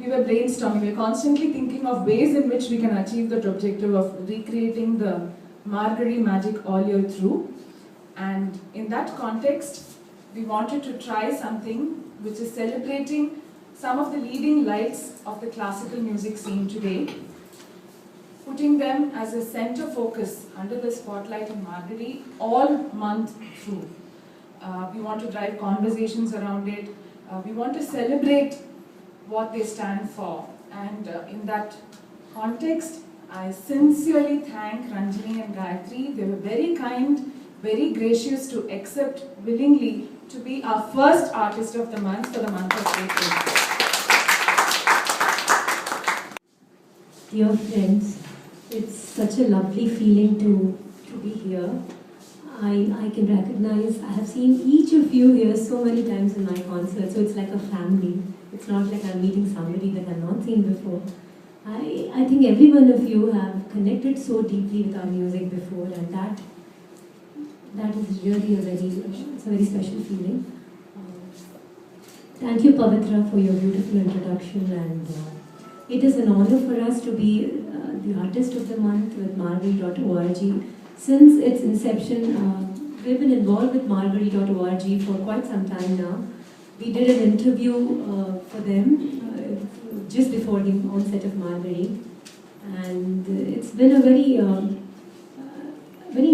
we were brainstorming, we were constantly thinking of ways in which we can achieve that objective of recreating the Margazhi magic all year through. And in that context, we wanted to try something which is celebrating some of the leading lights of the classical music scene today, putting them as a center focus under the spotlight in Margazhi all month through. We want to drive conversations around it. We want to celebrate what they stand for. And in that context, I sincerely thank Ranjani and Gayatri. They were very kind, very gracious to accept willingly to be our first artist of the month for the month of April. Dear friends, it's such a lovely feeling to be here. I can recognize, I have seen each of you here so many times in my concert, so it's like a family. It's not like I'm meeting somebody that I've not seen before. I think every one of you have connected so deeply with our music before, and that is really it's a very special feeling. Thank you, Pavitra, for your beautiful introduction, and it is an honor for us to be the Artist of the Month with Margazhi.org. Since its inception, we've been involved with Margazhi.org for quite some time now. We did an interview for them just before the onset of Margazhi, and it's been a very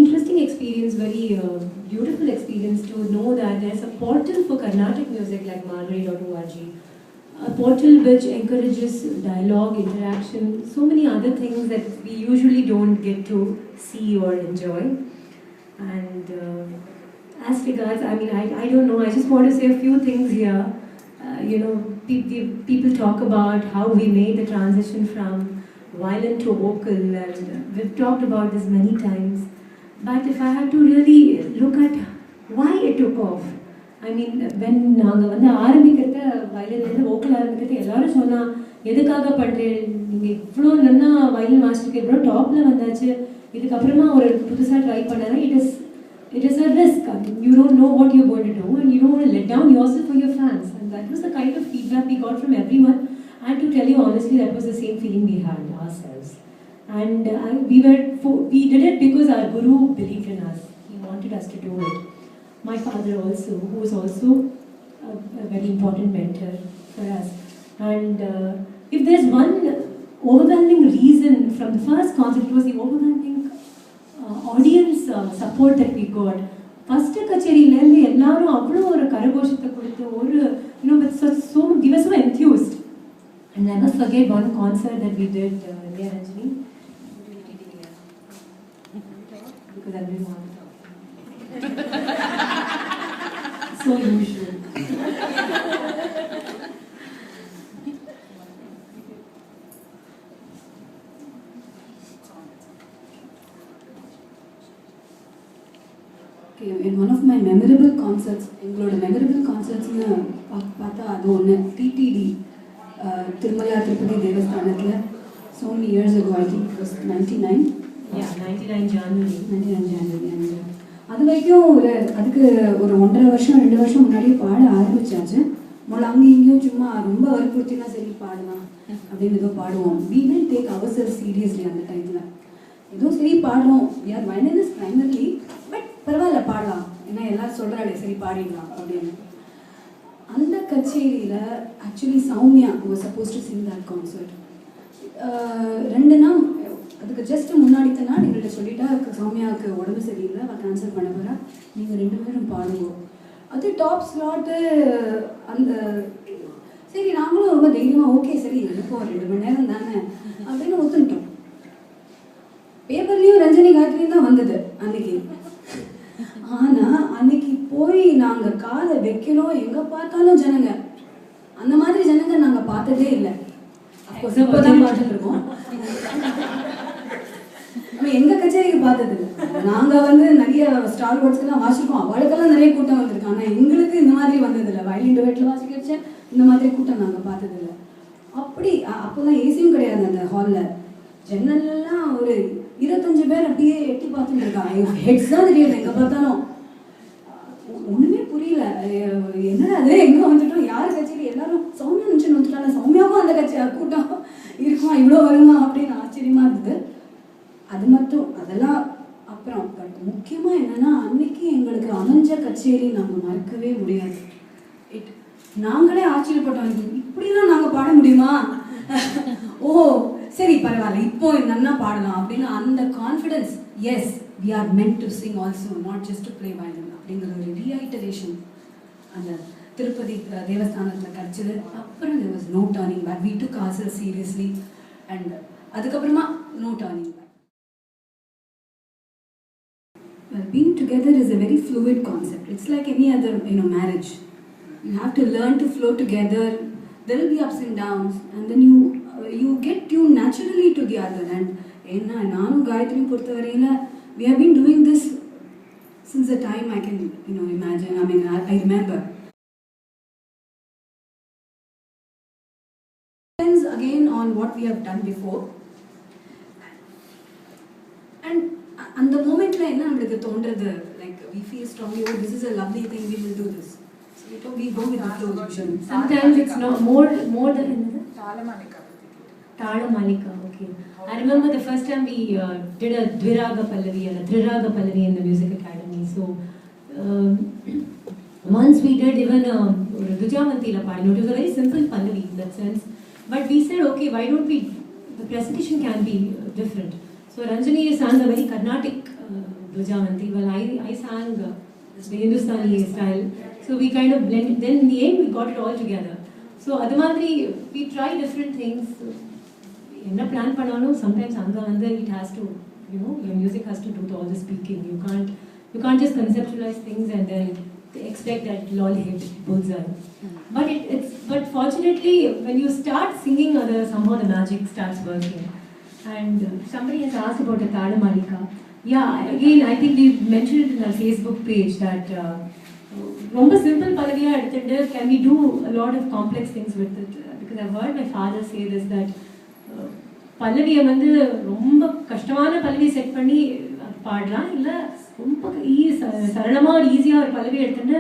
interesting experience, very beautiful experience to know that there's a portal for Carnatic music like Margazhi.org. A portal which encourages dialogue, interaction, so many other things that we usually don't get to see or enjoy. And as regards, I don't know, I just want to say a few things here. People talk about how we made the transition from violin to vocal, and we've talked about this many times. But if I had to really look at why it took off, when நாங்கள் வந்து ஆரம்பிக்கிறத வயலின்லேருந்து vocal ஆரம்பிக்கிறது எல்லாரும் சொன்னால் எதுக்காக பண்ணுறேன், நீங்கள் இவ்வளோ நல்லா வயலின் மாஸ்டருக்கு இவ்வளோ டாப்பில் வந்தாச்சு, இதுக்கப்புறமா ஒரு புதுசாக ட்ரை பண்ணனா it is a risk. You don't know what you're going to do, and you don't want to let down yourself for your fans. And that was the kind of feedback we got from everyone. And to tell you honestly, that was the same feeling we had ourselves. And we did it because our Guru believed in us. He wanted us to do it. My father also, who is also a very important mentor for us. And if there's one overwhelming reason from the first concert, it was the overwhelming audience support that we got. First kacheriyilendi ellarum avlo oru karagoshatha koduthu oru we were so enthused. And never forget one concert that we did there, Ranjani. Because I didn't want to talk. So usual. Okay, in one of my memorable concerts, memorable concerts in TTD, Tirumala Tirupati Devasthanathila, so many years ago, I think it was 99. Yeah, 99 January. 99 January. And அது வரைக்கும் அதுக்கு ஒரு 1.5 வருஷம் 2 வருஷம் முன்னாடியே பாட ஆரம்பிச்சாச்சு. முதல்ல அங்கே இங்கேயும் சும்மா ரொம்ப வற்புறுத்தினா சரி பாடலாம் அப்படின்னு ஏதோ பாடுவோம். We didn't take ourselves seriously அந்த டைமில். ஏதோ சரி பாடுவோம். We are violinist primarily, but பரவாயில்ல பாடலாம், ஏன்னா எல்லாரும் சொல்கிறாளே சரி பாடிடலாம் அப்படின்னு. அந்த கச்சேரியில் actually Soumya was supposed to sing that concert. 2 நாள் அதுக்கு ஜஸ்ட் முன்னாடித்த நாள் எங்கள்கிட்ட சொல்லிட்டா சௌமியாவுக்கு உடம்பு சரியில்லை, அவள் கேன்சல் பண்ண போகிறா, நீங்கள் 2 பேரும் பாடுவோம். அது டாப் ஸ்லாட்டு. அந்த சரி நாங்களும் ரொம்ப தைரியமாக ஓகே சரி இருக்கும் 2 மணி நேரம் தானே அப்படின்னு ஒத்துக்கிட்டோம். பேப்பர்லேயும் ரஞ்சனி காயத்ரி தான் வந்தது அன்னைக்கு. ஆனால் அன்னைக்கு போய் நாங்கள் காலை வைக்கணும், எங்கே பார்த்தாலும் ஜனங்க, அந்த மாதிரி ஜனங்க நாங்கள் பார்த்ததே இல்லை. அப்போ இப்போ தான் பார்த்துட்டு இருக்கோம். எங்கள் கச்சேரிக்கு பார்த்தது இல்லை. நாங்கள் வந்து நிறைய ஸ்டார் போர்ட்ஸ்க்கெல்லாம் வாசிப்போம், அவளுக்கெல்லாம் நிறைய கூட்டம் வந்திருக்கு. ஆனால் எங்களுக்கு இந்த மாதிரி வந்ததில்லை. வயலின் டுவெட்டில் வாசிக்க வச்சேன், இந்த மாதிரி கூட்டம் நாங்கள் பார்த்ததில்லை. அப்படி அப்போல்லாம் ஏசியும் கிடையாது அந்த ஹாலில். ஜன்னல்லாம் ஒரு 25 பேர் அப்படியே எட்டி பார்த்துட்டு இருக்காங்க. ஹெட்ஸ் தான் தெரியாது, எங்கே பார்த்தாலும் ஒன்றுமே புரியல. என்னடா அது எங்கே வந்துட்டோம், யார் கச்சேரி, எல்லாரும் சௌமியா நினச்சின்னு வந்துட்டாங்க. சௌமியாவும் அந்த கூட்டம் இருக்குமா இவ்வளோ வருமா அப்படின்னு ஆச்சரியமாக இருந்தது. அது மட்டும் அதெல்லாம் அப்புறம். பட் முக்கியமாக என்னென்னா அன்னைக்கு எங்களுக்கு அமைஞ்ச கச்சேரி நாங்கள் மறக்கவே முடியாது. நாங்களே ஆச்சரியப்பட்டோம், இப்படிலாம் நாங்கள் பாட முடியுமா, ஓ சரி பரவாயில்ல இப்போ நல்லா பாடலாம் அப்படின்னு அந்த confidence. Yes we are meant to sing also, not just to play violin அப்படிங்கிற ஒரு ரீஐட்டரேஷன் அந்த திருப்பதி தேவஸ்தானத்தில் கிடச்சிது. அப்புறம் there was no turning back. We took ourselves seriously and அதுக்கப்புறமா no turning back. Well, being together is a very fluid concept. It's like any other, marriage. You have to learn to flow together. There will be ups and downs, and then you get tuned naturally to the other. And Nanu Gayatri பொறுத்தவரையில we have been doing this since the time I can imagine. I mean, I remember. Depends again on what we have done before. And அந்த மோமெண்ட்ல என்ன நமக்கு தோன்றது, like we feel strongly, oh this is a lovely thing, we will do this. So we go with the flow. Sometimes it's not more than Tadamalika. Okay. I remember the first time we did a Dviraga Pallavi and a Triraga Pallavi in the music academy. So once we did even Dujamantila Padi. It was a very simple Pallavi in that sense. But we said, okay, why don't we, the presentation can be different. So Ranjani sang a very Carnatic Dujavanti, while I sang the Hindustani style. So we kind of blended. Then in the end we got it all together. So Adamadri, we try different things. Enna plan panalum, sometimes anga under it has to, your music has to do all the speaking. You can't just conceptualize things and then expect that it will all hit bullseye. But fortunately, when you start singing, somehow the magic starts working. And somebody has asked about the Tadamalika. Yeah, again, I think we mentioned it in our Facebook page that ரொம்ப simple Pallaviya எடுத்துட்டு can we do a lot of complex things with it? Because I've heard my father say this, that பல்லவியை வந்து ரொம்ப கஷ்டமான பல்லவி set பண்ணி பாடலாம், இல்லை ரொம்ப சரளமாக ஒரு ஈஸியாக ஒரு பல்லவி எடுத்துட்டு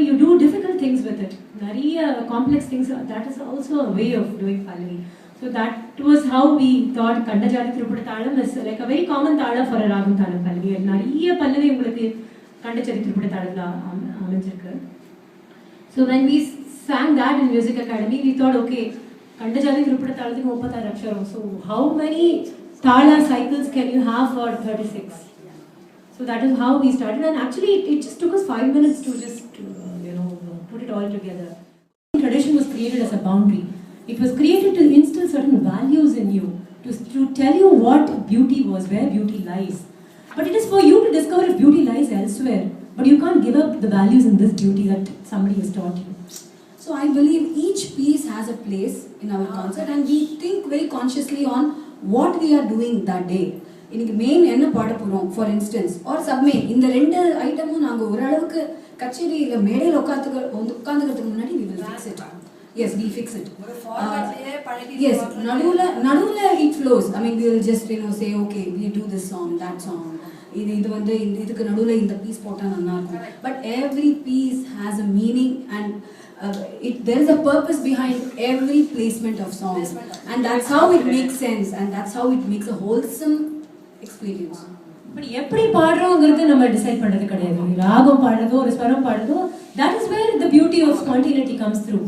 you do difficult things with it. நிறைய complex things, that is also a way of doing pallavi. So that was how we thought Kandajali Tirupati Thalam is like a very common thala for a Ragam Thalam pallavi. நிறைய பல்லவி உங்களுக்கு Kandajali Tirupati Thalamla அமைஞ்சிருக்கு. So when we sang that in music academy, we thought, okay, Kandajali Tirupati Thalamukku 36 அக்ஷரம். So how many thala cycles can you have for 36? So that is how we started, and actually it just took us 5 minutes to just put it all together. Tradition was created as a boundary. It was created to instill certain values in you, to tell you what beauty was, where beauty lies. But it is for you to discover if beauty lies elsewhere. But you can't give up the values in this beauty that somebody has taught you. So I believe each piece has a place in our concert, and we think very consciously on what we are doing that day. இன்னைக்கு main என்ன பாட போகிறோம், for instance R submain, இந்த ரெண்டு ஐட்டமும் நாங்கள் ஓரளவுக்கு கச்சேரியில் மேடையில் உட்காந்துக்கிறதுக்கு முன்னாடி we will fix it. Yes, we fix it. Yes, நடுவில் it flows. I mean, we will just say, okay, we do this song, that song. இது வந்து இதுக்கு நடுவில் இந்த பீஸ் போட்டால் நல்லா இருக்கும். But every piece has a meaning, and there is a purpose behind every placement of songs, and that's how it makes sense, and that's how it makes a wholesome experience. But எப்படி பாடுறோங்கிறது நம்ம decide பண்றது கிடையாது. ராகம் பாடுறதோ ஒரு ஸ்வரம் பாடுறதோ, that is where the beauty of spontaneity comes through.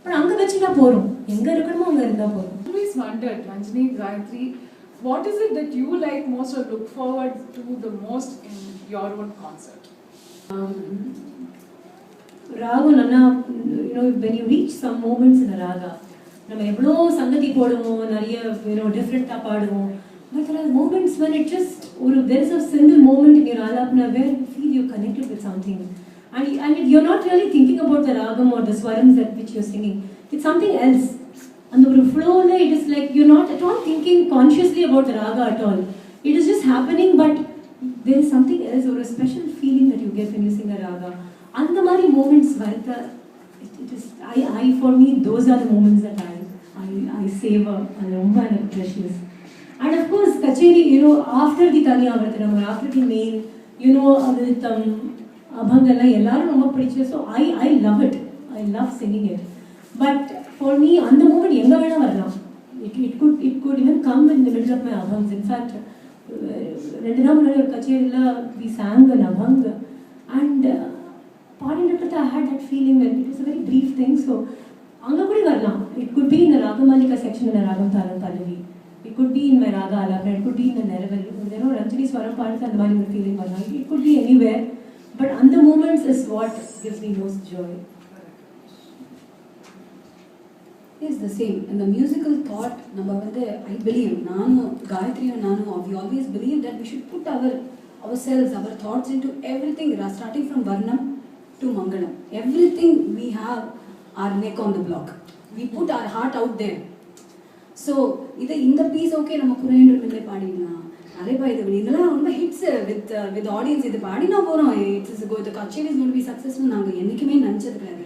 but அங்க வெச்சினா போறோம், எங்க இருக்கணுமோ அங்க இருந்தா போறோம். I always wondered, Ranjani Gayatri, what is it that you like most or look forward to the most in your own concert? Raga nana, when you reach some moments in a raga, நம்ம எவ்வளோ சங்கதி போடுவோம், நிறைய டிஃப்ரெண்ட்டாக பாடுவோம். But there are moments when it just, there is a single moment in your alapna where you feel you're connected with something. And you're not really thinking about the ragam or the swarams at which you're singing. It's something else. And the flow, it is like you're not at all thinking consciously about the raga at all. It is just happening, but there is something else or a special feeling that you get when you sing a raga. And the many moments, it is, for me, those are the moments that I savor and are precious. And of course, Kacheri, after the Tanya Avartanam, after the main, Adhitam, Abhangala, ellarum romba pidichu. So I love it. I love singing it. But for me, on the moment, it could even come in the middle of my abhangs. In fact, we sang an abhang, and I had that feeling that it was a very brief thing. So, it could be in the Ragamalika section in the Ragam Thalam Pallavi. It could be in my Raga Alapna, it could be in the Neraval. Ranjani Swaram Parts and the feeling. It could be anywhere. But on the moments is what gives me most joy. It's the same. And the musical thought, I believe, Gayatri and Nanu, we always believe that we should put ourselves, our thoughts into everything, starting from Varnam to Mangalam. Everything we have our neck on the block. We put our heart out there. So, in the piece, okay, we can hits with the audience. The Kacheri is going to be successful.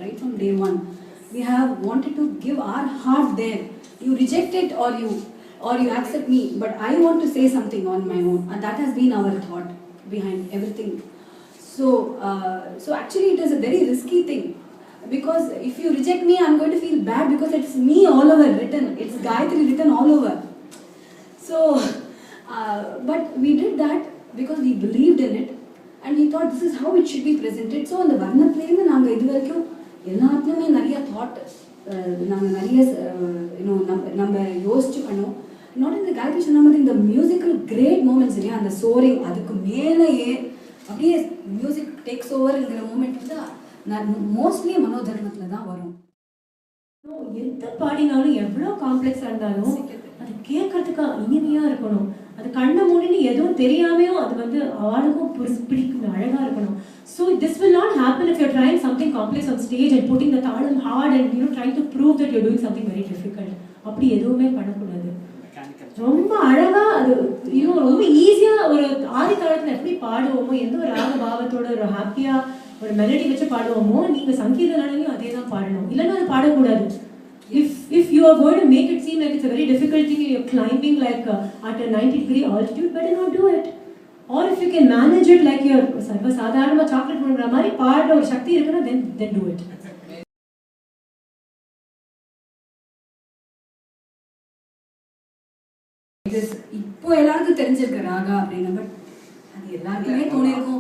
Right from day one. We have wanted to give our heart there. You reject it or you accept me, but I want to say something on my own, and that has been our thought behind everything. So actually it is a very risky thing, because if you reject me, I'm going to feel bad because it's me all over written. It's Gayatri written all over. So, but we did that because we believed in it, and we thought this is how it should be presented. So on the Varna plane, எல்லாத்துலயுமே நிறைய thought நாங்கள் நிறைய நம்ம யோசிச்சு பண்ணோம். Not இந்த காயத்ரி சொன்ன மாதிரி இந்த மியூசிக்கல் கிரேட் மூமெண்ட்ஸ் இல்லையா, அந்த சோரிங் அதுக்கு மேலேயே அப்படியே மியூசிக் டேக்ஸ் ஓவர்ங்கிற மூமெண்ட் வந்து மோஸ்ட்லி மனோதர்மத்தில் தான் வரும். எந்த பாடினாலும் எவ்வளோ காம்ப்ளெக்ஸாக இருந்தாலும் அது கேட்கறதுக்கு இனிமையாக இருக்கணும். அது கண்ணை மூடின்னு எதுவும் தெரியாமையும் அது வந்து அவளுக்கும் பிடிக்கும், அழகாக இருக்கணும். So this will not happen if you're trying something complex on stage and putting the thalam hard and trying to prove that you're doing something very difficult. அப்படி எதுவுமே பண்ணக்கூடாது. ரொம்ப அழகா அது ரொம்ப ஈஸியா ஒரு ஆதி தாளத்துல எப்படி பாடுவோமோ, எந்த ஒரு ராக பாவத்தோட ஒரு ஹாப்பியா ஒரு மெலடி வச்சு பாடுவோமோ, நீங்க சங்கீத நாளையும் அதே தான் பாடணும். இல்லைன்னா அது பாடக்கூடாது. If you are going to make it seem like it's a very difficult thing and you're climbing like at a 90-degree altitude, better not do it. Or if you can manage it like you're சாதாரணமா chocolate பண்ற மாதிரி பாடுற ஒரு சக்தி இருக்குன்னா then do it. இப்போ எல்லாருக்கும் தெரிஞ்சிருக்க ராகா அப்படின்னு, பட் அது எல்லாருக்குமே தோணிருக்கும்.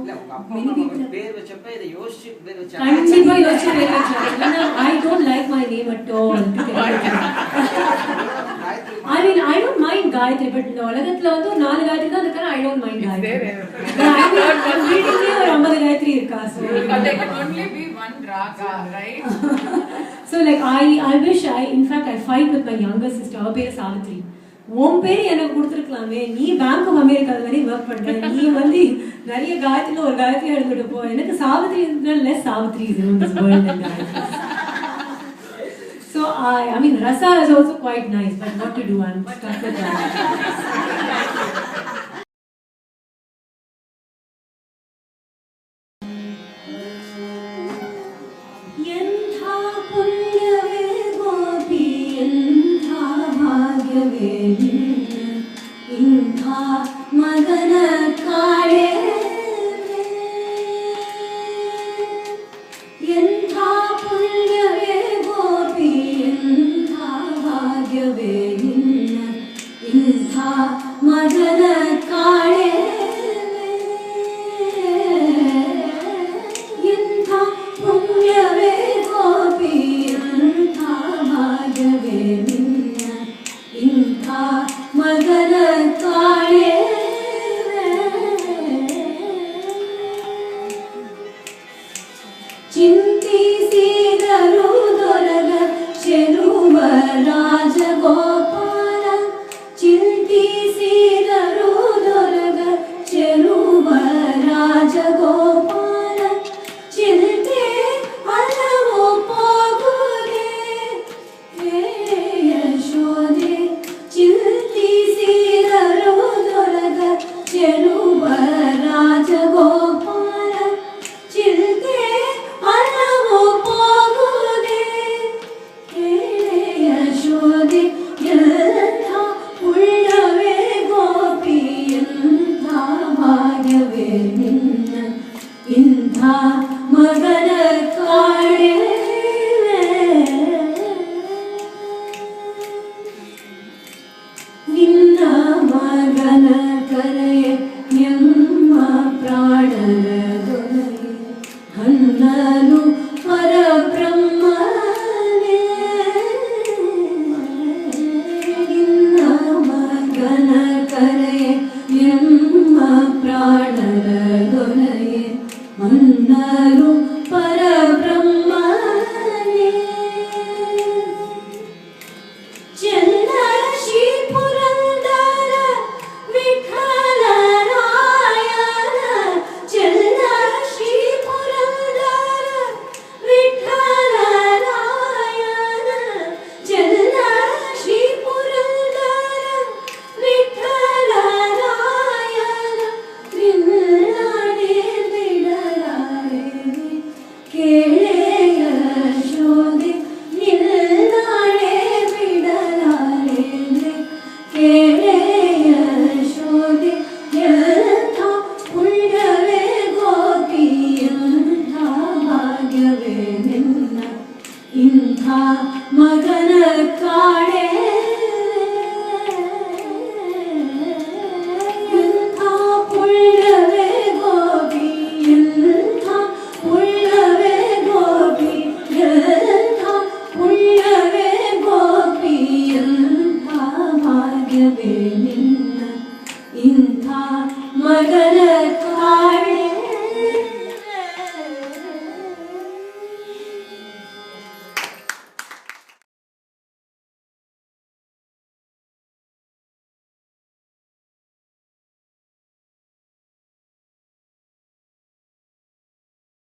கண்டிப்பா யோசிச்சு பேர் வச்சாங்க. I don't like my name at all. I mean, I don't mind Gayatri, but இந்த உலகத்துல வந்து ஒரு 4 Gayatri தான் இருக்கா. I don't mind Gayatri. ஒரு 50 Gayatri இருக்கா. So there can only be one raga, right? So like I wish in fact I fight with my younger sister. her பேரு சாவித்ரி. உன் பேரு எனக்கு கொடுத்துருக்கலாமே, நீ பேங்க் ஆஃப் அமெரிக்கால வரை ஒர்க் பண்ற, நீ வந்து நிறைய காயத்ரியில ஒரு காயத்ரி எடுத்துட்டு போ. எனக்கு Savitri less Savitri in this world than Gayatri. So I mean Rasa is also quite nice, but what to do, I'm stuck with that. अन्ननु परब्रह्मने मगन करे यम्म प्राणर दोनये अन्ननु परब्रह्मने चंद श्री पुरंदर विठ्ठल रायन चंद श्री पुरंदर विठ्ठल रायन चंद श्री पुरंदर विठ्ठल रायन विमलाने बिडलारे के